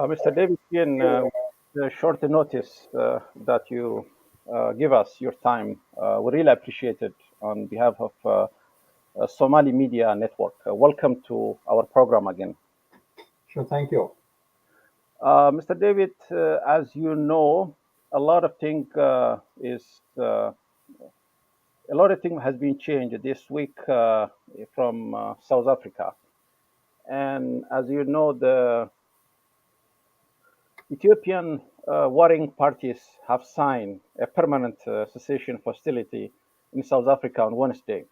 Mr. David Yin, short notice that you give us your time. We really appreciate it on behalf of Somali Media Network. Welcome to our program again. Sure, thank you. Mr. David, as you know, a lot of things has been changed this week from South Africa, and as you know, the Ethiopian warring parties have signed a permanent cessation hostility in South Africa on Wednesday,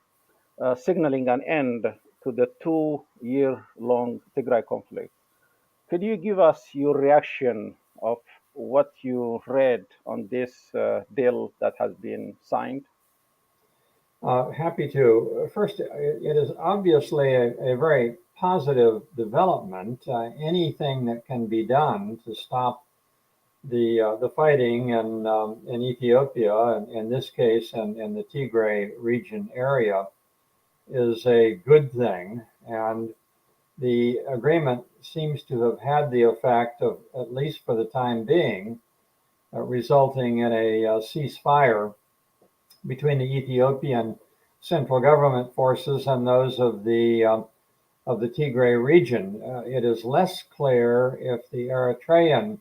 signaling an end to the 2-year-long Tigray conflict. Could you give us your reaction of what you read on this deal that has been signed? Happy to. First, it is obviously a very positive development. Anything that can be done to stop the fighting in Ethiopia, and in this case, and in the Tigray region area, is a good thing. And the agreement seems to have had the effect of, at least for the time being, resulting in a ceasefire between the Ethiopian central government forces and those of the Tigray region. It is less clear if the Eritrean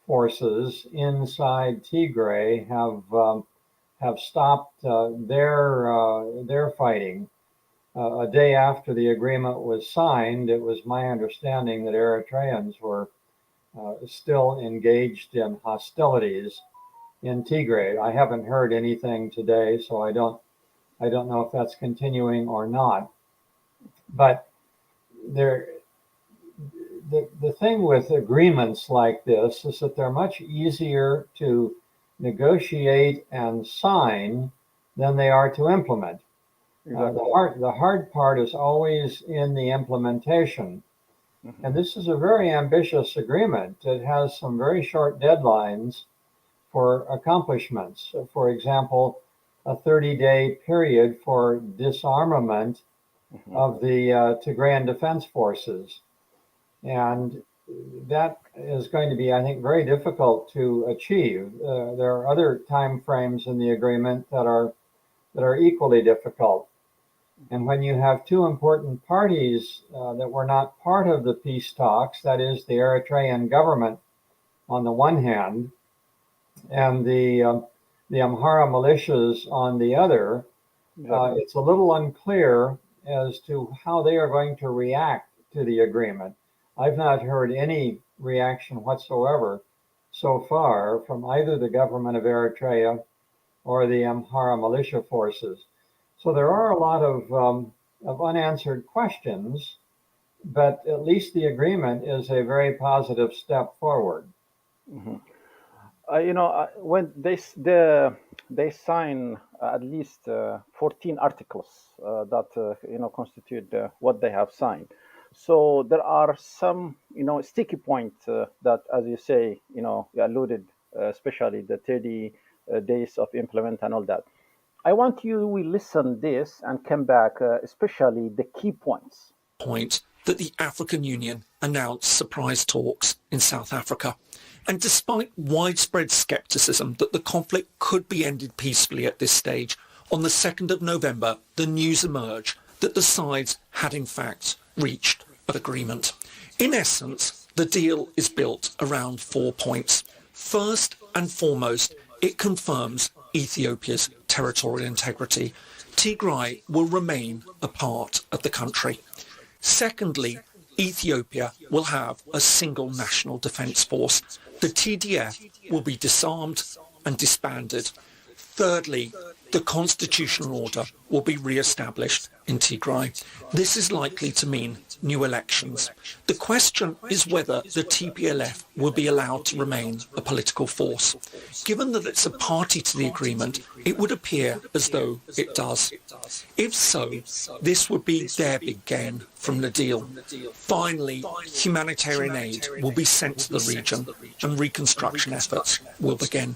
forces inside Tigray have stopped their fighting. A day after the agreement was signed, it was my understanding that Eritreans were still engaged in hostilities in Tigray. I haven't heard anything today, so I don't know if that's continuing or not. But the thing with agreements like this is that they're much easier to negotiate and sign than they are to implement. Exactly. The hard part is always in the implementation. Mm-hmm. And this is a very ambitious agreement. It has some very short deadlines for accomplishments. For example, a 30-day period for disarmament Mm-hmm. of the Tigrayan Defense Forces. And that is going to be, I think, very difficult to achieve. There are other time frames in the agreement that are equally difficult. And when you have two important parties that were not part of the peace talks, that is the Eritrean government on the one hand, and the Amhara militias on the other, Exactly. it's a little unclear as to how they are going to react to the agreement. I've not heard any reaction whatsoever so far from either the government of Eritrea or the Amhara militia forces. So there are a lot of unanswered questions, but at least the agreement is a very positive step forward. Mm-hmm. When they sign at least 14 articles that constitute what they have signed. So there are some sticky points that, as you say, you alluded, especially the 30 days of implement and all that. I want you we listen this and come back, especially the key points. Point that the African Union announced surprise talks in South Africa. And despite widespread skepticism that the conflict could be ended peacefully at this stage, on the 2nd of November, the news emerged that the sides had in fact reached an agreement. In essence, the deal is built around 4 points. First and foremost, it confirms Ethiopia's territorial integrity. Tigray will remain a part of the country. Secondly, Ethiopia will have a single national defence force. The TDF will be disarmed and disbanded. Thirdly, the constitutional order will be re-established in Tigray. This is likely to mean new elections. The question is whether the TPLF will be allowed to remain a political force. Given that it's a party to the agreement, it would appear as though it does. If so, this would be their big gain from the deal. Finally, humanitarian aid will be sent to the region and reconstruction efforts will begin.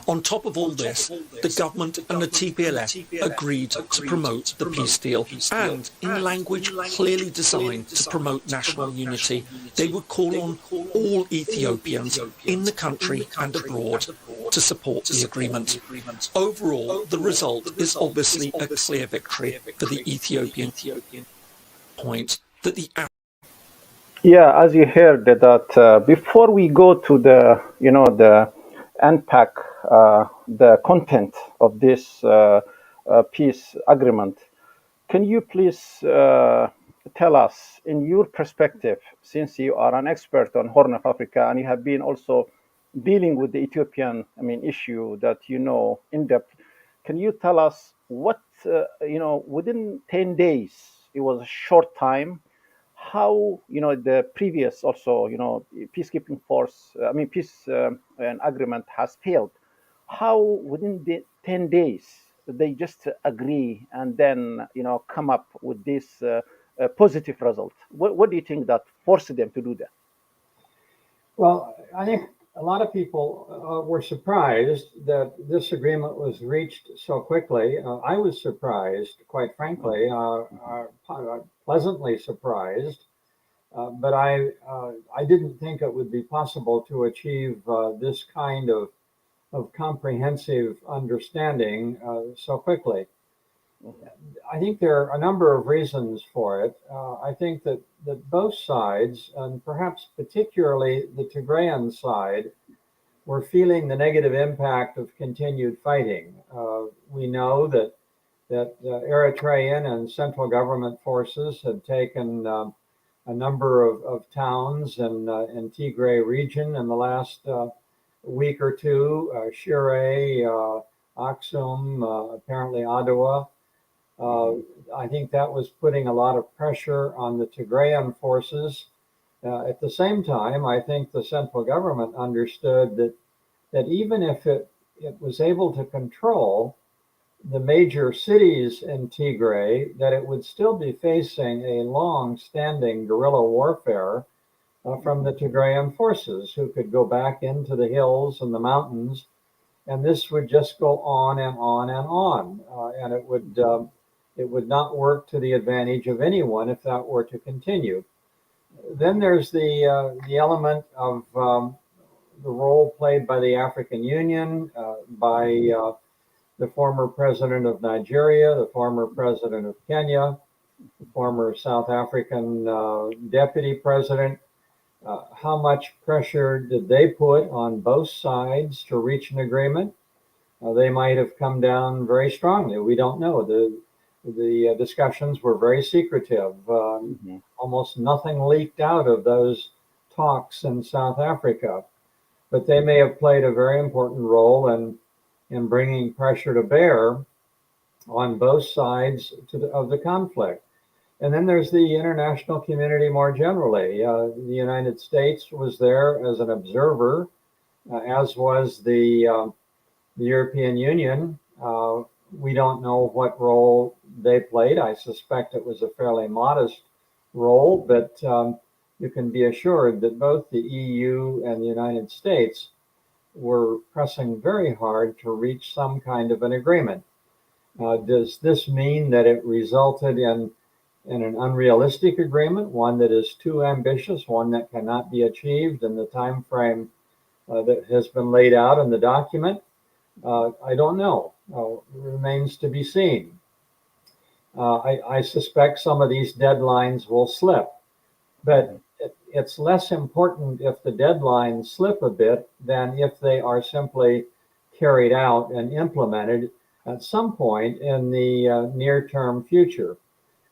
On top of all this, the government and the TPLF agreed to promote the peace deal and in language clearly designed to promote national unity, they would call on all Ethiopians in the country and abroad to support the agreement. Overall, the result is obviously a clear victory for the Ethiopian point that the Yeah, as you heard that before we go to the the unpack the content of this peace agreement, can you please tell us, in your perspective, since you are an expert on Horn of Africa and you have been also dealing with the Ethiopian, issue that you know in depth, can you tell us what within 10 days, it was a short time, how the previous also peacekeeping force, peace and agreement has failed, how within the 10 days they just agree and then come up with this positive result? What do you think that forced them to do that? Well, I think a lot of people were surprised that this agreement was reached so quickly. I was surprised, quite frankly, pleasantly surprised. But I didn't think it would be possible to achieve this kind of comprehensive understanding so quickly. I think there are a number of reasons for it. I think that both sides, and perhaps particularly the Tigrayan side, were feeling the negative impact of continued fighting. We know that Eritrean and central government forces had taken a number of towns in Tigray region in the last week or two, Shire, Aksum, apparently Adwa. I think that was putting a lot of pressure on the Tigrayan forces. At the same time, I think the central government understood that even if it was able to control the major cities in Tigray, that it would still be facing a long-standing guerrilla warfare from the Tigrayan forces, who could go back into the hills and the mountains, and this would just go on and on and on, and it would not work to the advantage of anyone if that were to continue. Then there's the element of the role played by the African Union, by the former president of Nigeria, the former president of Kenya, the former South African deputy president. How much pressure did they put on both sides to reach an agreement? They might have come down very strongly. We don't know. The discussions were very secretive. Almost nothing leaked out of those talks in South Africa, but they may have played a very important role in bringing pressure to bear on both sides of the conflict. And then there's the international community more generally. The United States was there as an observer, as was the European Union. We don't know what role they played. I suspect it was a fairly modest role, but you can be assured that both the EU and the United States were pressing very hard to reach some kind of an agreement. Does this mean that it resulted in an unrealistic agreement, one that is too ambitious, one that cannot be achieved in the time frame that has been laid out in the document? I don't know. It remains to be seen. I suspect some of these deadlines will slip, but it's less important if the deadlines slip a bit than if they are simply carried out and implemented at some point in the near-term future.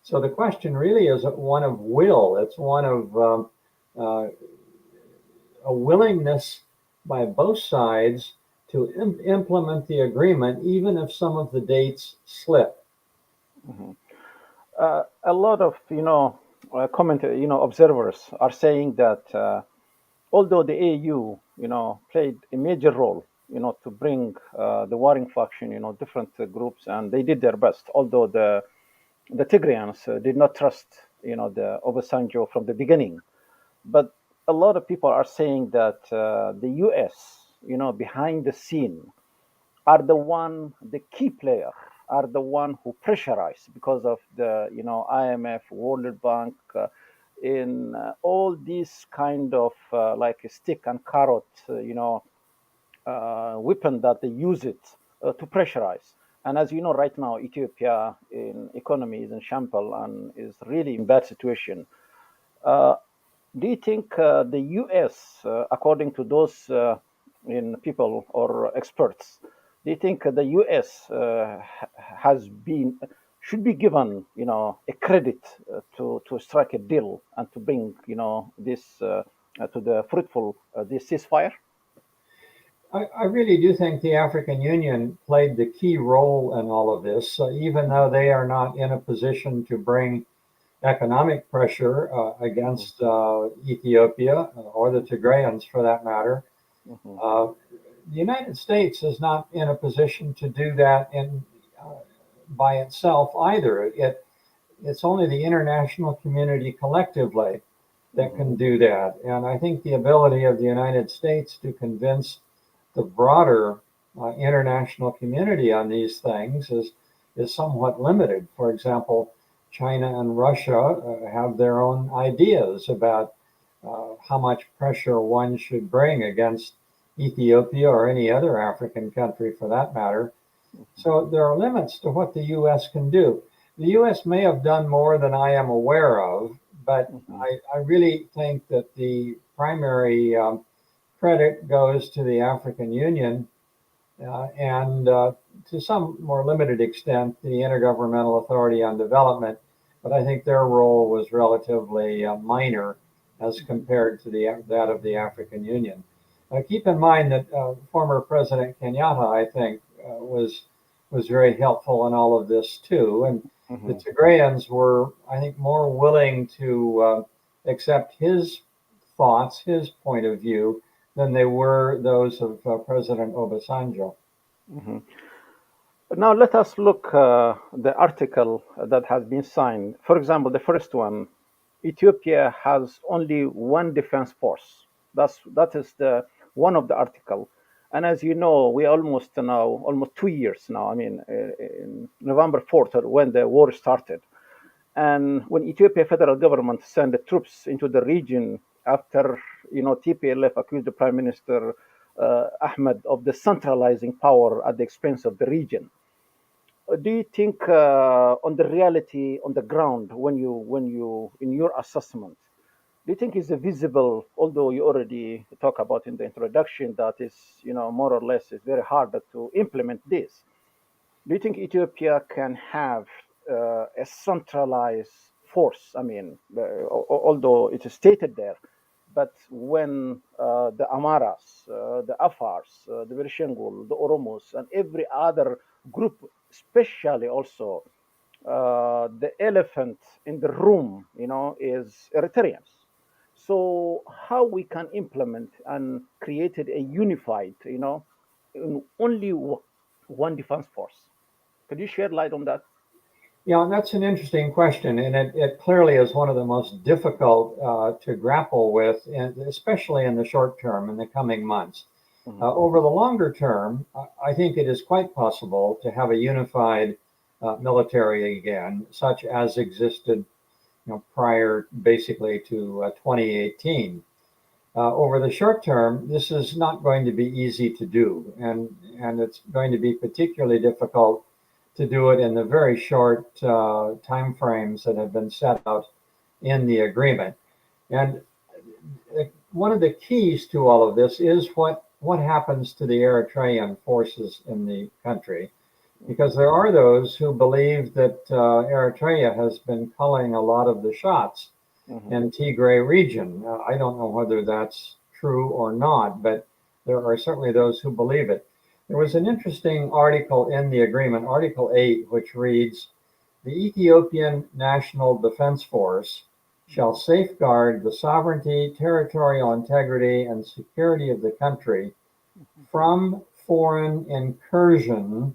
So the question really is one of will. It's one of a willingness by both sides to implement the agreement, even if some of the dates slip. A lot of observers are saying that although the AU played a major role to bring the warring faction, different groups, and they did their best, although the Tigrayans did not trust the Obasanjo from the beginning. But a lot of people are saying that the US behind the scene are the key player are the one who pressurize because of the IMF, World Bank, in all these kind of like a stick and carrot, weapon that they use it to pressurize. And as you know, right now, Ethiopia in economy is in shambles and is really in bad situation. Uh, do you think the U.S., according to those in people or experts, do you think the U.S. Has been should be given, a credit to strike a deal and to bring, this to the fruitful this ceasefire? I really do think the African Union played the key role in all of this, even though they are not in a position to bring economic pressure against Ethiopia or the Tigrayans for that matter. Mhm. The United States is not in a position to do that by itself either. It's only the international community collectively that can do that. And I think the ability of the United States to convince the broader international community on these things is somewhat limited. For example, China and Russia have their own ideas about how much pressure one should bring against Ethiopia or any other African country for that matter. So there are limits to what the U.S. can do. The U.S. may have done more than I am aware of, but Mhm. I really think that the primary credit goes to the African Union and to some more limited extent, the Intergovernmental Authority on Development. But I think their role was relatively minor as compared to that of the African Union. Keep in mind that former President Kenyatta, I think, was very helpful in all of this too. And the Mhm. Tigrayans were, I think, more willing to accept his thoughts, his point of view, than they were those of President Obasanjo. Mhm. Now let us look the article that has been signed. For example, the first one, Ethiopia has only one defense force. That is the one of the article. And as you know, we almost now almost 2 years now. I mean, in November 4th, when the war started, and when Ethiopia federal government sent the troops into the region after TPLF accused the Prime Minister Ahmed of the centralizing power at the expense of the region. Do you think on the reality on the ground when you in your assessment, do you think is visible, although you already talk about in the introduction that is more or less is very hard to implement this? Do you think Ethiopia can have a centralized force? I mean, although it is stated there, but when the Amaras, the Afars, the Berishangul, the Oromos, and every other group, especially also the elephant in the room, is Eritreans. So how we can implement and created a unified, in only one defense force? Could you shed light on that? Yeah, that's an interesting question, and it clearly is one of the most difficult to grapple with, especially in the short term, in the coming months. Mhm. Over the longer term, I think it is quite possible to have a unified military again, such as existed, prior basically to 2018. Over the short term, this is not going to be easy to do, and it's going to be particularly difficult to do it in the very short time frames that have been set out in the agreement. And one of the keys to all of this is what happens to the Eritrean forces in the country, because there are those who believe that Eritrea has been calling a lot of the shots Mhm. in Tigray region. I don't know whether that's true or not, but there are certainly those who believe it. There was an interesting article in the agreement, Article 8, which reads, "The Ethiopian National Defense Force shall safeguard the sovereignty, territorial integrity, and security of the country from foreign incursion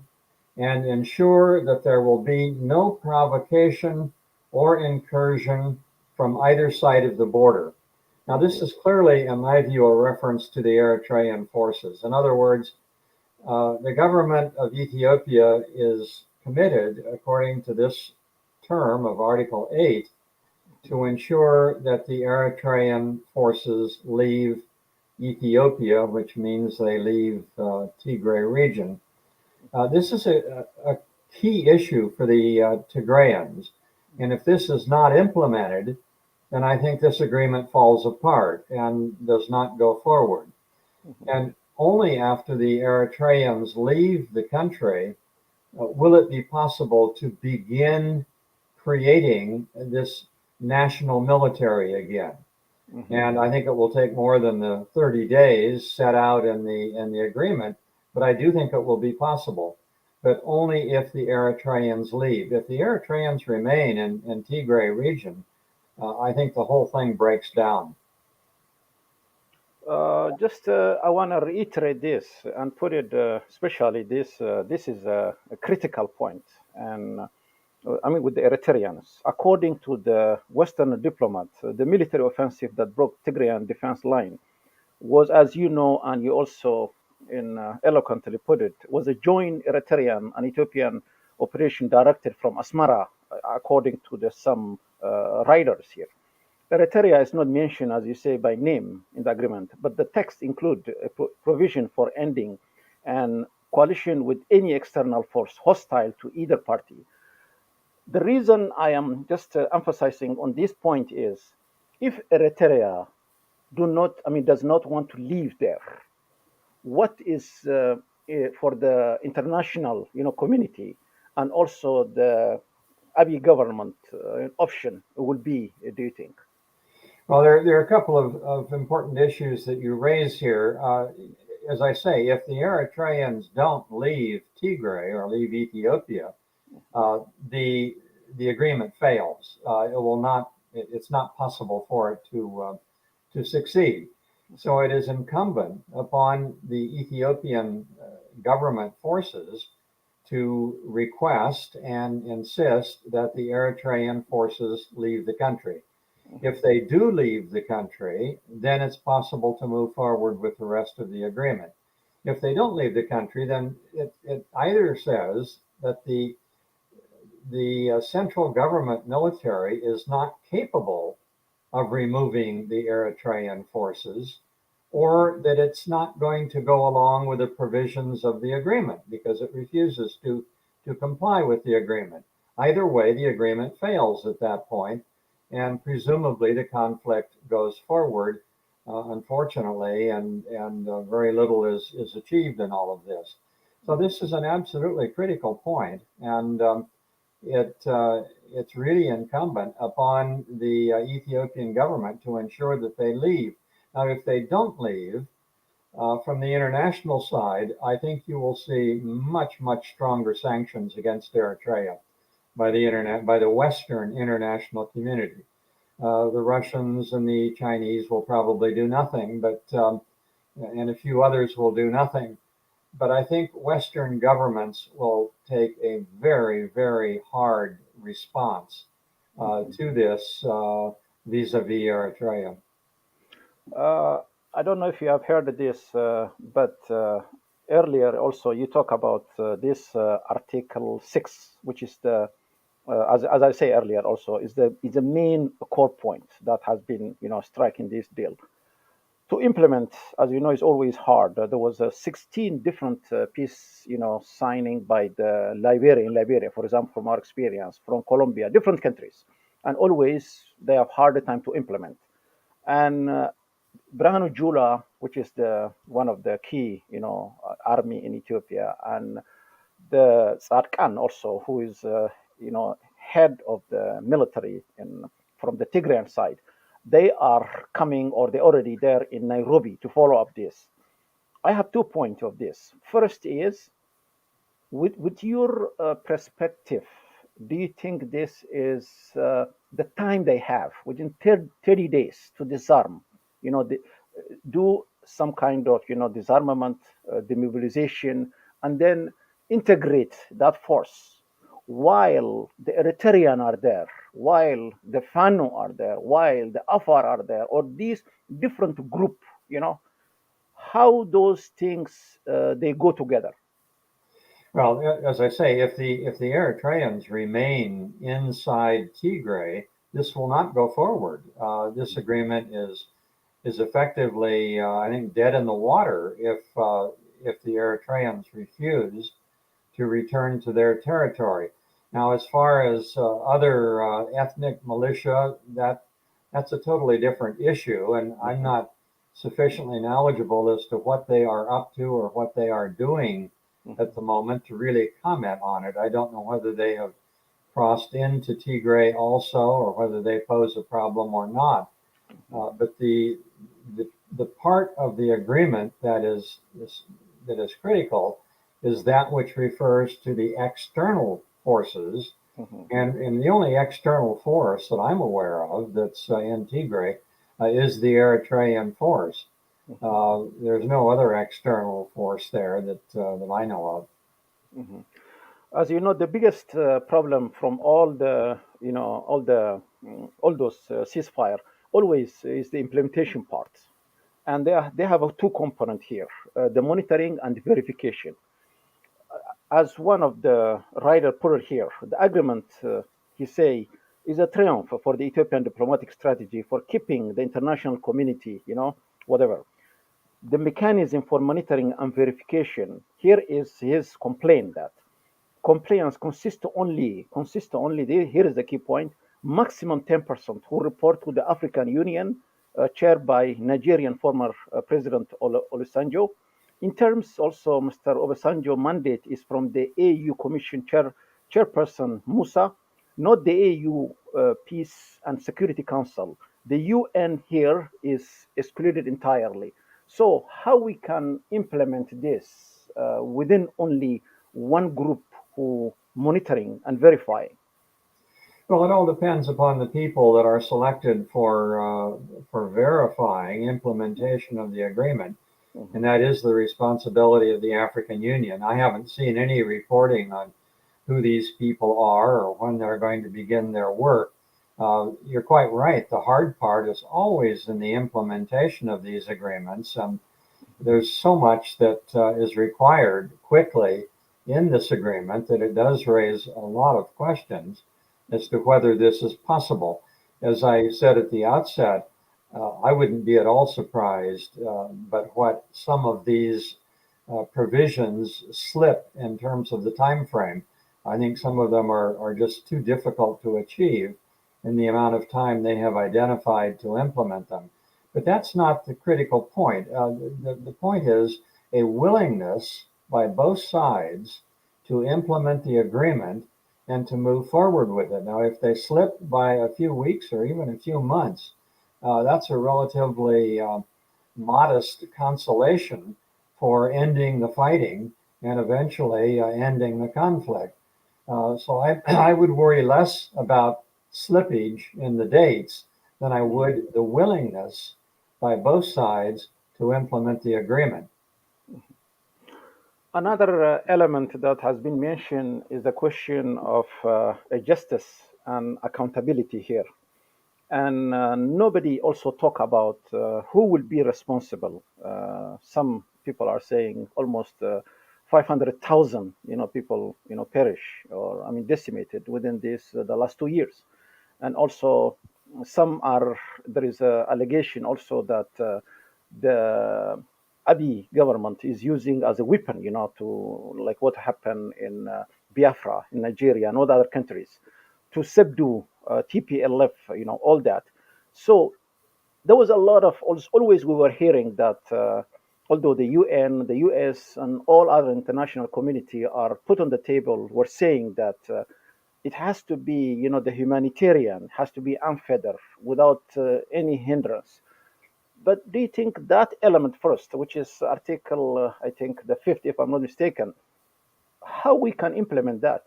and ensure that there will be no provocation or incursion from either side of the border." Now, this is clearly, in my view, a reference to the Eritrean forces. In other words, the government of Ethiopia is committed, according to this term of Article 8, to ensure that the Eritrean forces leave Ethiopia, which means they leave Tigray region. This is a key issue for the Tigrayans. And if this is not implemented, then I think this agreement falls apart and does not go forward. And only after the Eritreans leave the country will it be possible to begin creating this national military again. And I think it will take more than the 30 days set out in the agreement, but I do think it will be possible. But only if the Eritreans leave. If the Eritreans remain in Tigray region, I think the whole thing breaks down. I want to reiterate this and put it, especially this. This is a critical point, and I mean with the Eritreans. According to the Western diplomat, the military offensive that broke Tigrayan defense line was, as you know, and you also eloquently put it, was a joint Eritrean and Ethiopian operation directed from Asmara, according to some writers here. Eritrea is not mentioned, as you say, by name in the agreement, but the text includes a provision for ending and coalition with any external force hostile to either party. The reason I am just emphasizing on this point is, if Eritrea does not want to leave there, what is for the international, community, and also the Abiy government option will be? Do you think? Well, there are a couple of important issues that you raise here. As I say, if the Eritreans don't leave Tigray or leave Ethiopia, the agreement fails. It will not. It's not possible for it to succeed. So it is incumbent upon the Ethiopian government forces to request and insist that the Eritrean forces leave the country. If they do leave the country, then it's possible to move forward with the rest of the agreement. If they don't leave the country, then it either says that the central government military is not capable of removing the Eritrean forces, or that it's not going to go along with the provisions of the agreement because it refuses to comply with the agreement. Either way, the agreement fails at that point, and presumably the conflict goes forward, unfortunately, and very little is achieved in all of this. So this is an absolutely critical point, and it's really incumbent upon the Ethiopian government to ensure that they leave. Now, if they don't leave, from the international side, I think you will see much, much stronger sanctions against Eritrea by the Western international community. The Russians and the Chinese will probably do nothing, but and a few others will do nothing. But I think Western governments will take a very, very hard response to this vis-a-vis Eritrea. I don't know if you have heard of this, but earlier also you talk about this Article 6, which is the as I say earlier, also is the main core point that has been struck in this deal. To implement, as you know, is always hard. There was 16 different peace, signing by the Liberia, for example, from our experience, from Colombia, different countries, and always they have harder time to implement. And Brahanu Jula, which is the one of the key, army in Ethiopia, and the Tzadkan also, who is head of the military from the Tigrayan side, they are coming or they're already there in Nairobi to follow up this. I have 2 points of this. First is, with your perspective, do you think this is the time they have within 30 days to disarm? Do some kind of disarmament, demobilization, and then integrate that force while the Eritrean are there, while the Fano are there, while the Afar are there, or these different group, how those things they go together. Well, as I say, if the Eritreans remain inside Tigray, this will not go forward. This agreement is effectively, I think, dead in the water if the Eritreans refuse to return to their territory. Now, as far as other ethnic militia, that's a totally different issue, and I'm not sufficiently knowledgeable as to what they are up to or what they are doing at the moment to really comment on it. I don't know whether they have crossed into Tigray also, or whether they pose a problem or not. But the part of the agreement that is critical is that which refers to the external forces, Mhm. and the only external force that I'm aware of that's in Tigray is the Eritrean force. There's no other external force there that I know of. Mhm. As you know, the biggest problem from all the, all those ceasefire always is the implementation part, and they have a two component here: the monitoring and the verification. As one of the writer put it here, the agreement, he say, is a triumph for the Ethiopian diplomatic strategy for keeping the international community, whatever. The mechanism for monitoring and verification, here is his complaint that compliance consists only, here is the key point, maximum 10% who report to the African Union, chaired by Nigerian former President Olusegun. In terms also, Mr. Obasanjo mandate is from the AU Commission chairperson Musa, not the AU Peace and Security Council. The UN here is excluded entirely. So how we can implement this within only one group who monitoring and verifying? Well, it all depends upon the people that are selected for verifying implementation of the agreement, Mhm. and that is the responsibility of the African Union. I haven't seen any reporting on who these people are or when they're going to begin their work. You're quite right. The hard part is always in the implementation of these agreements. There's so much that is required quickly in this agreement that it does raise a lot of questions as to whether this is possible. As I said at the outset, I wouldn't be at all surprised, but what some of these provisions slip in terms of the time frame. I think some of them are just too difficult to achieve in the amount of time they have identified to implement them. But that's not the critical point. The point is a willingness by both sides to implement the agreement and to move forward with it. Now, if they slip by a few weeks or even a few months, that's a relatively modest consolation for ending the fighting and eventually ending the conflict. So I would worry less about slippage in the dates than I would the willingness by both sides to implement the agreement. Another element that has been mentioned is the question of justice and accountability here. And nobody also talk about who will be responsible. Some people are saying almost 500,000, people, perish or I mean decimated within this the last 2 years, and also some are there is a allegation also that the Abiy government is using as a weapon, to like what happened in Biafra in Nigeria and all the other countries to subdue TPLF, all that. So there was a lot of always we were hearing that although the UN, the US, and all other international community are put on the table, were saying that it has to be, the humanitarian has to be unfettered without any hindrance. But do you think that element first, which is Article, I think the fifth, if I'm not mistaken, how we can implement that?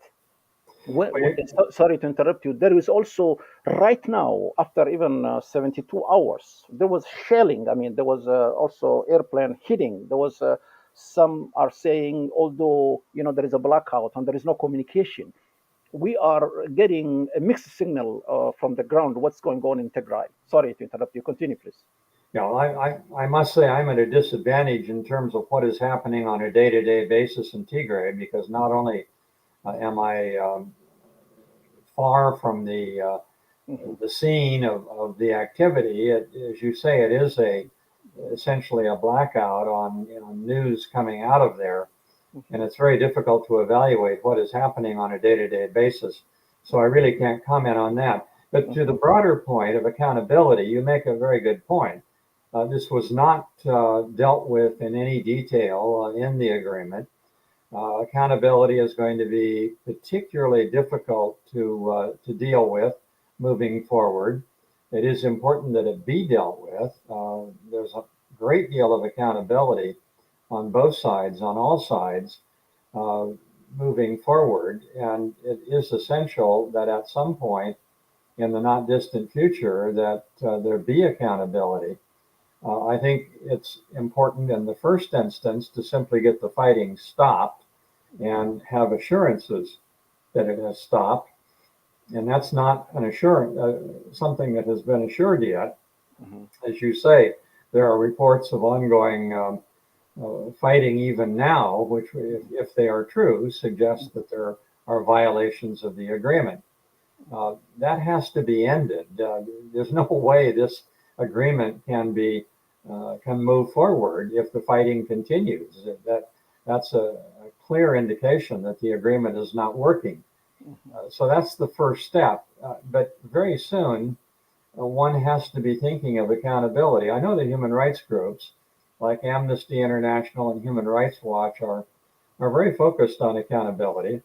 Sorry to interrupt you. There is also right now, after even 72 hours, there was shelling. I mean, there was also airplane hitting. There was some are saying, although there is a blackout and there is no communication, we are getting a mixed signal from the ground. What's going on in Tigray? Sorry to interrupt you. Continue, please. I must say I'm at a disadvantage in terms of what is happening on a day-to-day basis in Tigray, because not only am I far from Mhm. the scene of the activity, as you say, it is essentially a blackout on news coming out of there, Mhm. and it's very difficult to evaluate what is happening on a day-to-day basis. So I really can't comment on that. But to the Mhm. broader point of accountability, you make a very good point. This was not dealt with in any detail in the agreement. Accountability is going to be particularly difficult to deal with moving forward. It is important that it be dealt with. There's a great deal of accountability on both sides, on all sides, uh, moving forward, and it is essential that at some point in the not distant future that there be accountability. I think it's important in the first instance to simply get the fighting stopped and have assurances that it has stopped. And that's not an assurance, something that has been assured yet. Mhm. As you say, there are reports of ongoing fighting even now, which, if they are true, suggest that there are violations of the agreement. That has to be ended. There's no way this agreement can move forward if the fighting continues. That's a clear indication that the agreement is not working. Mhm. So that's the first step. But very soon, one has to be thinking of accountability. I know the human rights groups like Amnesty International and Human Rights Watch are very focused on accountability,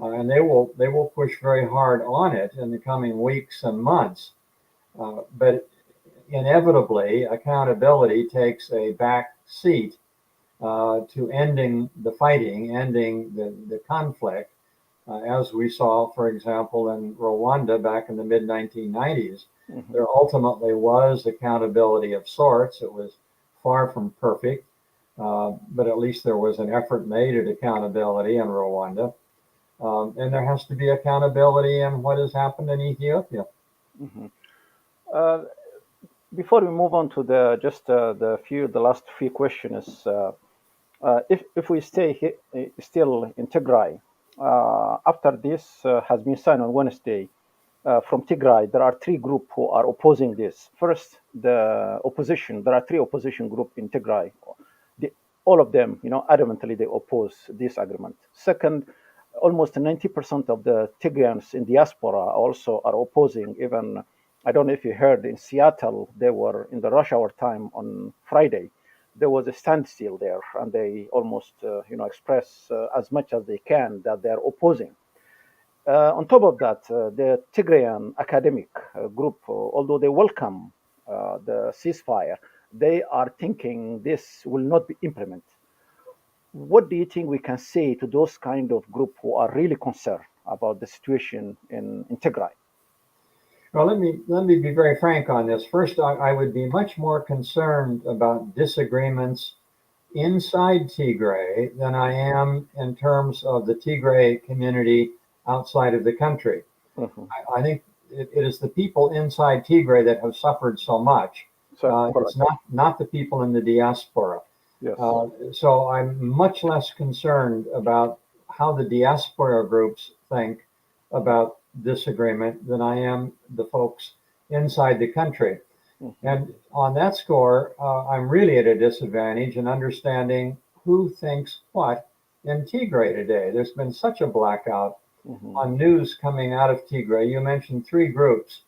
and they will push very hard on it in the coming weeks and months. But inevitably, accountability takes a back seat to ending the fighting, ending the conflict, as we saw, for example, in Rwanda back in the mid 1990s. Mhm. There ultimately was accountability of sorts. It was far from perfect, but at least there was an effort made at accountability in Rwanda. And there has to be accountability in what has happened in Ethiopia. Mhm. Uh, Before we move on to the last few questions, if we stay still in Tigray, after this has been signed on Wednesday from Tigray, there are three groups who are opposing this. First, the opposition. There are three opposition groups in Tigray. The, all of them, adamantly they oppose this agreement. Second, almost 90% of the Tigrayans in diaspora also are opposing. Even I don't know if you heard in Seattle, they were in the rush hour time on Friday. There was a standstill there, and they almost, express as much as they can that they are opposing. On top of that, the Tigrayan academic group, although they welcome the ceasefire, they are thinking this will not be implemented. What do you think we can say to those kind of group who are really concerned about the situation in Tigray? Well, let me be very frank on this. First, I would be much more concerned about disagreements inside Tigray than I am in terms of the Tigray community outside of the country. Mhm. I think it is the people inside Tigray that have suffered so much. So It's correct. not the people in the diaspora. Yes. So I'm much less concerned about how the diaspora groups think about this agreement than I am the folks inside the country. Mhm. And on that score, I'm really at a disadvantage in understanding who thinks what in Tigray today. There's been such a blackout Mhm. on news coming out of Tigray. You mentioned three groups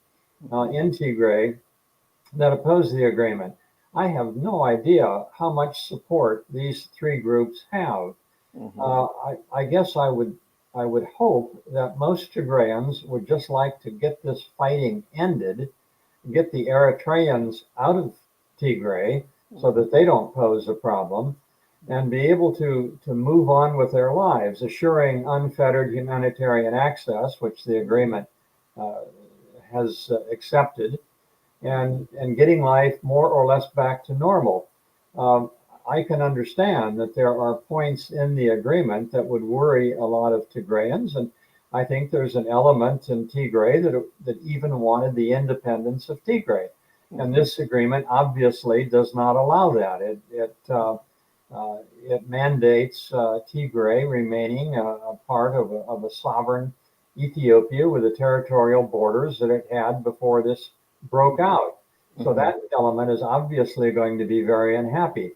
Mhm. in Tigray that oppose the agreement. I have no idea how much support these three groups have. Mhm. I guess I would hope that most Tigrayans would just like to get this fighting ended, get the Eritreans out of Tigray so Mhm. that they don't pose a problem, and be able to move on with their lives, assuring unfettered humanitarian access, which the agreement uh, has accepted, and getting life more or less back to normal. Um, I can understand that there are points in the agreement that would worry a lot of Tigrayans, and I think there's an element in Tigray that even wanted the independence of Tigray. And this agreement obviously does not allow that. It mandates Tigray remaining a part of a sovereign Ethiopia with the territorial borders that it had before this broke out. So that element is obviously going to be very unhappy.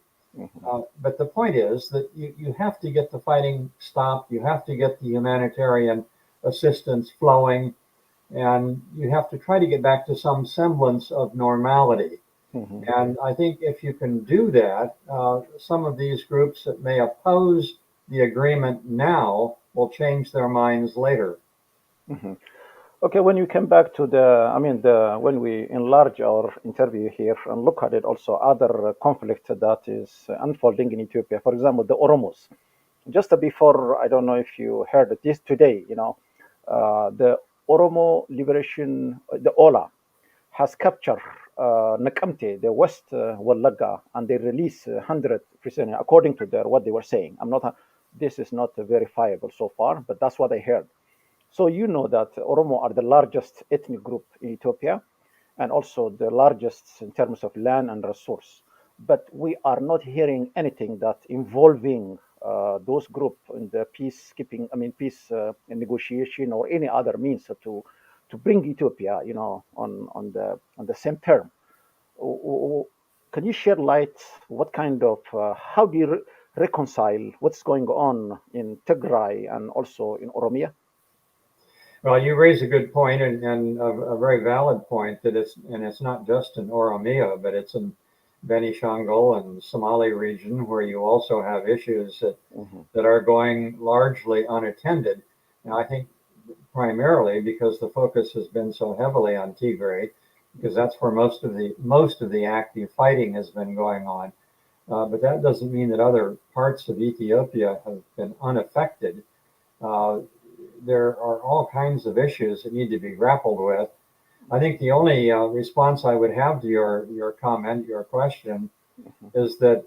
But the point is that you have to get the fighting stopped. You have to get the humanitarian assistance flowing, and you have to try to get back to some semblance of normality. And I think if you can do that, some of these groups that may oppose the agreement now will change their minds later. Okay, when you come back to when we enlarge our interview here and look at it, also other conflict that is unfolding in Ethiopia, for example, the Oromos. Just before, I don't know if you heard this today, the Oromo Liberation, the OLA, has captured Nakamte, the West Wallaga, and they release 100 prisoners, according to what they were saying. This is not verifiable so far, but that's what I heard. So you know that Oromo are the largest ethnic group in Ethiopia, and also the largest in terms of land and resource. But we are not hearing anything that involving those group in the peacekeeping, peace negotiation or any other means to bring Ethiopia, on the same term. Can you shed light what kind of how do you reconcile what's going on in Tigray and also in Oromia? Well, you raise a good point and a very valid point that it's not just in Oromia, but it's in Benishangul and Somali region where you also have issues that are going largely unattended. And I think primarily because the focus has been so heavily on Tigray, because that's where most of the active fighting has been going on. But that doesn't mean that other parts of Ethiopia have been unaffected. There are all kinds of issues that need to be grappled with. I think the only response I would have to your comment, your question, is that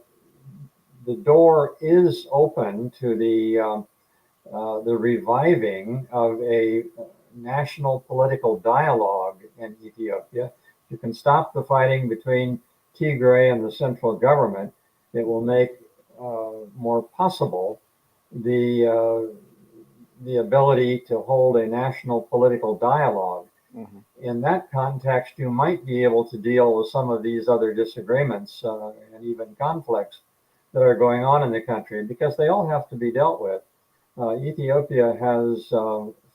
the door is open to the reviving of a national political dialogue in Ethiopia. You can stop the fighting between Tigray and the central government. It will make more possible the ability to hold a national political dialogue. In that context, you might be able to deal with some of these other disagreements and even conflicts that are going on in the country, because they all have to be dealt with. Ethiopia has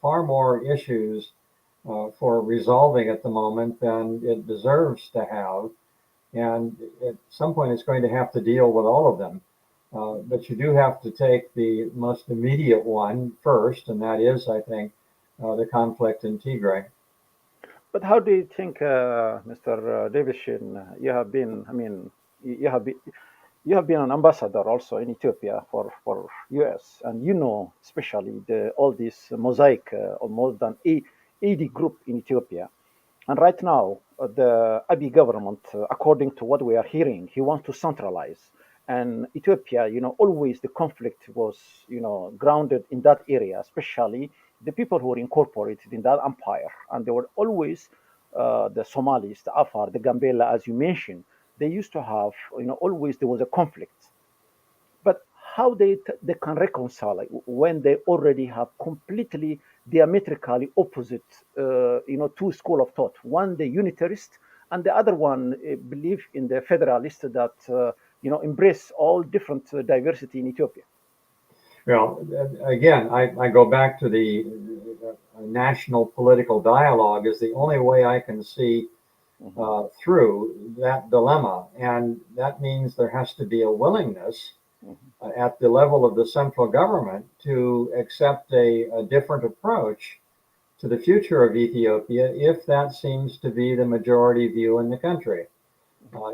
far more issues for resolving at the moment than it deserves to have. And at some point, it's going to have to deal with all of them. But you do have to take the most immediate one first, and that is, I think, the conflict in Tigray. But how do you think, Mr. Davidson, you have been, you have been an ambassador also in Ethiopia for US, and especially all this mosaic of more than 80 group in Ethiopia. And right now, the Abiy government, according to what we are hearing, he wants to centralize. And Ethiopia, always the conflict was, grounded in that area, especially the people who were incorporated in that empire. And they were always the Somalis, the Afar, the Gambela, as you mentioned. They used to have, always there was a conflict. But how they can reconcile when they already have completely diametrically opposite, two school of thought. One, the unitarist, and the other one believe in the federalist that embrace all different diversity in Ethiopia. Well, again, I go back to the national political dialogue is the only way I can see through that dilemma. And that means there has to be a willingness at the level of the central government to accept a different approach to the future of Ethiopia if that seems to be the majority view in the country.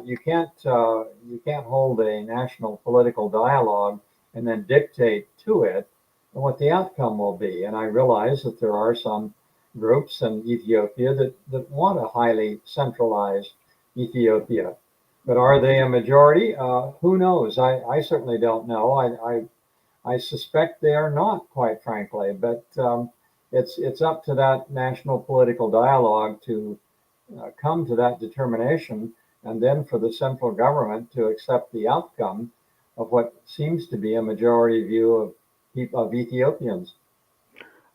You can't hold a national political dialogue and then dictate to it what the outcome will be. And I realize that there are some groups in Ethiopia that want a highly centralized Ethiopia. But are they a majority? Who knows? I certainly don't know. I suspect they are not, quite frankly. But it's up to that national political dialogue to come to that determination. and then for the central government to accept the outcome of what seems to be a majority view of Ethiopians.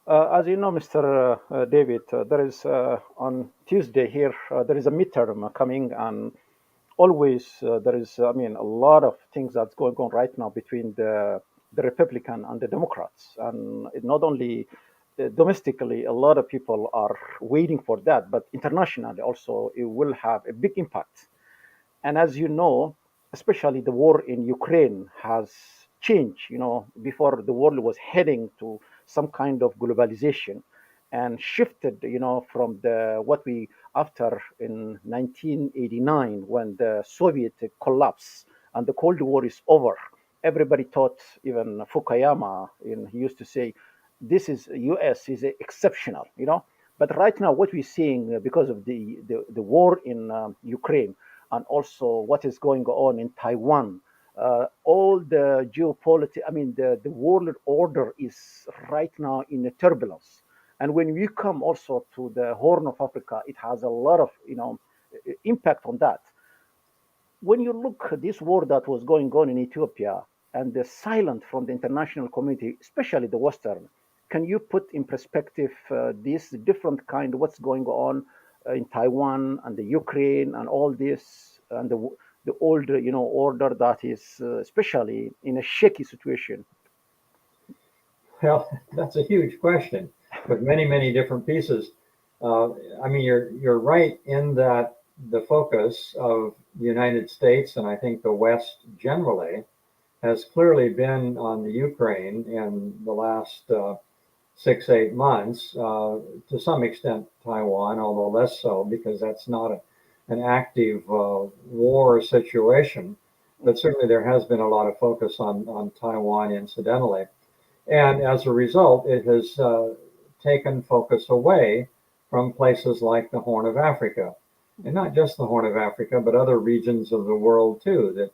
As you know, Mr. David, there is on Tuesday here, there is a midterm coming, and always there is, I mean, a lot of things that's going on right now between the Republican and the Democrats. And it not only domestically, a lot of people are waiting for that, but internationally also, it will have a big impact. And as you know, especially the war in Ukraine has changed. You know, before the world was heading to some kind of globalization and shifted, you know, from the what we after in 1989 when the Soviet collapse and the Cold War is over. Everybody thought, even Fukuyama, he used to say, this is U.S. is exceptional, you know. But right now, what we're seeing because of the war in Ukraine and also what is going on in Taiwan, all the geopolitics, I mean, the world order is right now in a turbulence. And when we come also to the Horn of Africa, it has a lot of, you know, impact on that. When you look at this war that was going on in Ethiopia and the silence from the international community, especially the Western, can you put in perspective this different kind of what's going on in Taiwan and the Ukraine and all this and the old you know order that is especially in a shaky situation? Well, that's a huge question with many, many different pieces. Uh, I mean, you're right in that the focus of the United States and I think the West generally has clearly been on the Ukraine in the last 6, 8 months. To some extent, Taiwan, although less so because that's not an active war situation. But certainly there has been a lot of focus on Taiwan, incidentally. And as a result, it has taken focus away from places like the Horn of Africa. And not just the Horn of Africa, but other regions of the world too, that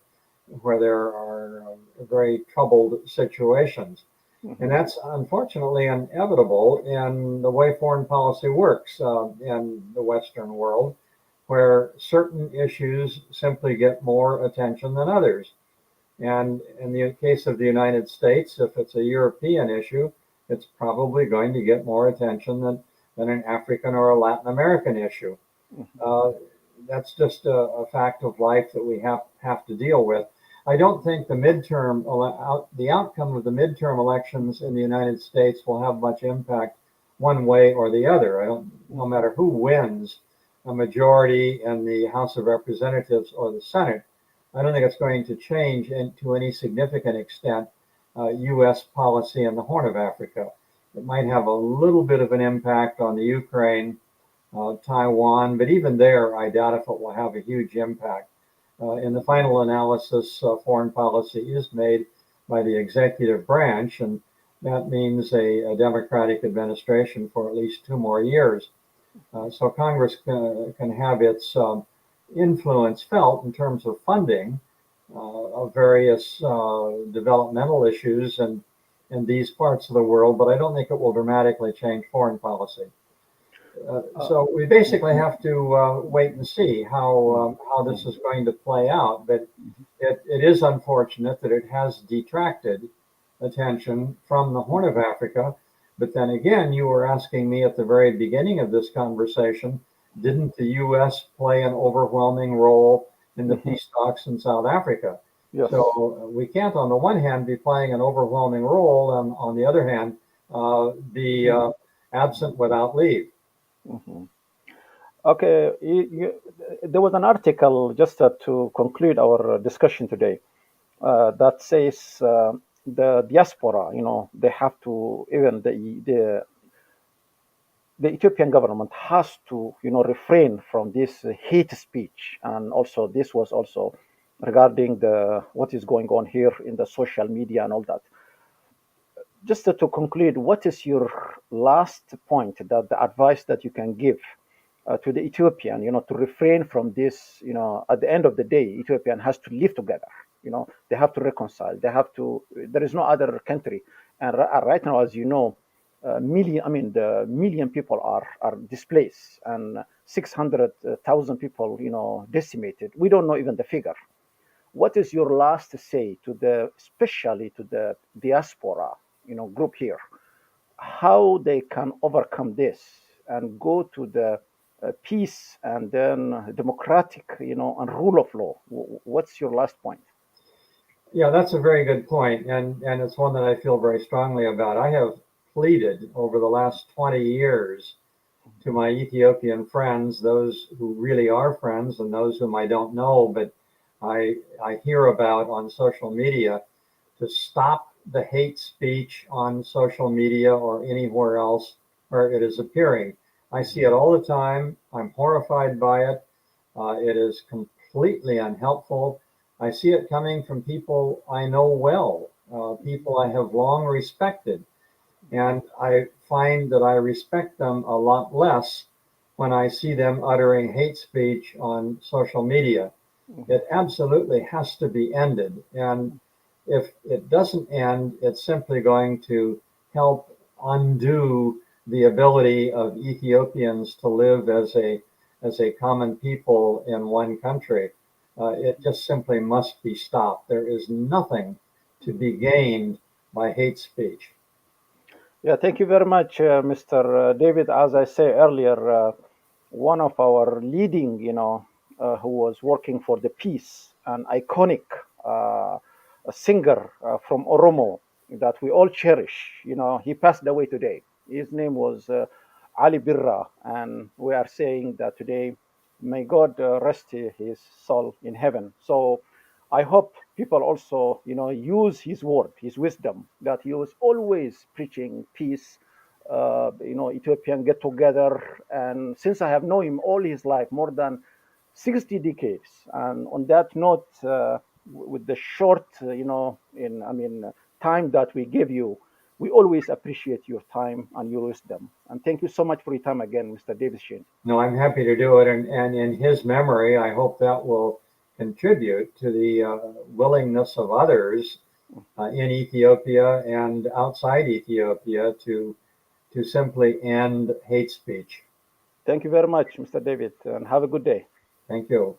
where there are very troubled situations. And Mhm. that's unfortunately inevitable in the way foreign policy works in the Western world, where certain issues simply get more attention than others. And in the case of the United States, if it's a European issue, it's probably going to get more attention than an African or a Latin American issue. Mhm. Uh, that's just a fact of life that we have to deal with. I don't think the outcome of the midterm elections in the United States will have much impact one way or the other. No Mhm. matter who wins a majority in the House of Representatives or the Senate, I don't think it's going to change to any significant extent U.S. policy in the Horn of Africa. It might have a little bit of an impact on the Ukraine, Taiwan, but even there, I doubt if it will have a huge impact. In the final analysis, foreign policy is made by the executive branch, and that means a Democratic administration for at least 2 more years. So Congress can have its influence felt in terms of funding of various developmental issues in these parts of the world, but I don't think it will dramatically change foreign policy. Uh, So we basically have to wait and see mhm. how this Mhm. is going to play out. But Mhm. it is unfortunate that it has detracted attention from the Horn of Africa. But then again, you were asking me at the very beginning of this conversation, didn't the U.S. play an overwhelming role in the Mhm. peace talks in South Africa? Yes. So we can't, on the one hand, be playing an overwhelming role, and on the other hand, be Mhm. absent without leave. Mhm. Okay, there was an article just to conclude our discussion today that says the diaspora, you know, they have to even the Ethiopian government has to, you know, refrain from this hate speech, and also this was also regarding the what is going on here in the social media and all that. Just to conclude, what is your last point that the advice that you can give to the Ethiopian, you know, to refrain from this, you know, at the end of the day, Ethiopian has to live together. You know, they have to reconcile. They have to. There is no other country, and right now, as you know, the million people are displaced and 600,000 people, decimated. We don't know even the figure. What is your last say to especially to the diaspora, group here, how they can overcome this and go to the peace and then democratic, and rule of law? What's your last point? Yeah, that's a very good point, and it's one that I feel very strongly about. I have pleaded over the last 20 years to my Ethiopian friends, those who really are friends and those whom I don't know, but I hear about on social media, to stop the hate speech on social media or anywhere else where it is appearing. I see it all the time. I'm horrified by it. It is completely unhelpful. I see it coming from people I know well, people I have long respected. And I find that I respect them a lot less when I see them uttering hate speech on social media. It absolutely has to be ended. And if it doesn't end, it's simply going to help undo the ability of Ethiopians to live as a common people in one country. It just simply must be stopped. There is nothing to be gained by hate speech. Yeah, thank you very much, Mr. David. As I say earlier, one of our leading, who was working for the peace, an iconic a singer from Oromo that we all cherish. He passed away today. His name was Ali Birra, and we are saying that today, may God rest his soul in heaven. So I hope people also, use his word, his wisdom, that he was always preaching peace, Ethiopian get together. And since I have known him all his life, more than 60 decades, and on that note, with the short, time that we give you, we always appreciate your time and your wisdom. And thank you so much for your time again, Mr. David Shane. No, I'm happy to do it. And in his memory, I hope that will contribute to the willingness of others in Ethiopia and outside Ethiopia to simply end hate speech. Thank you very much, Mr. David, and have a good day. Thank you.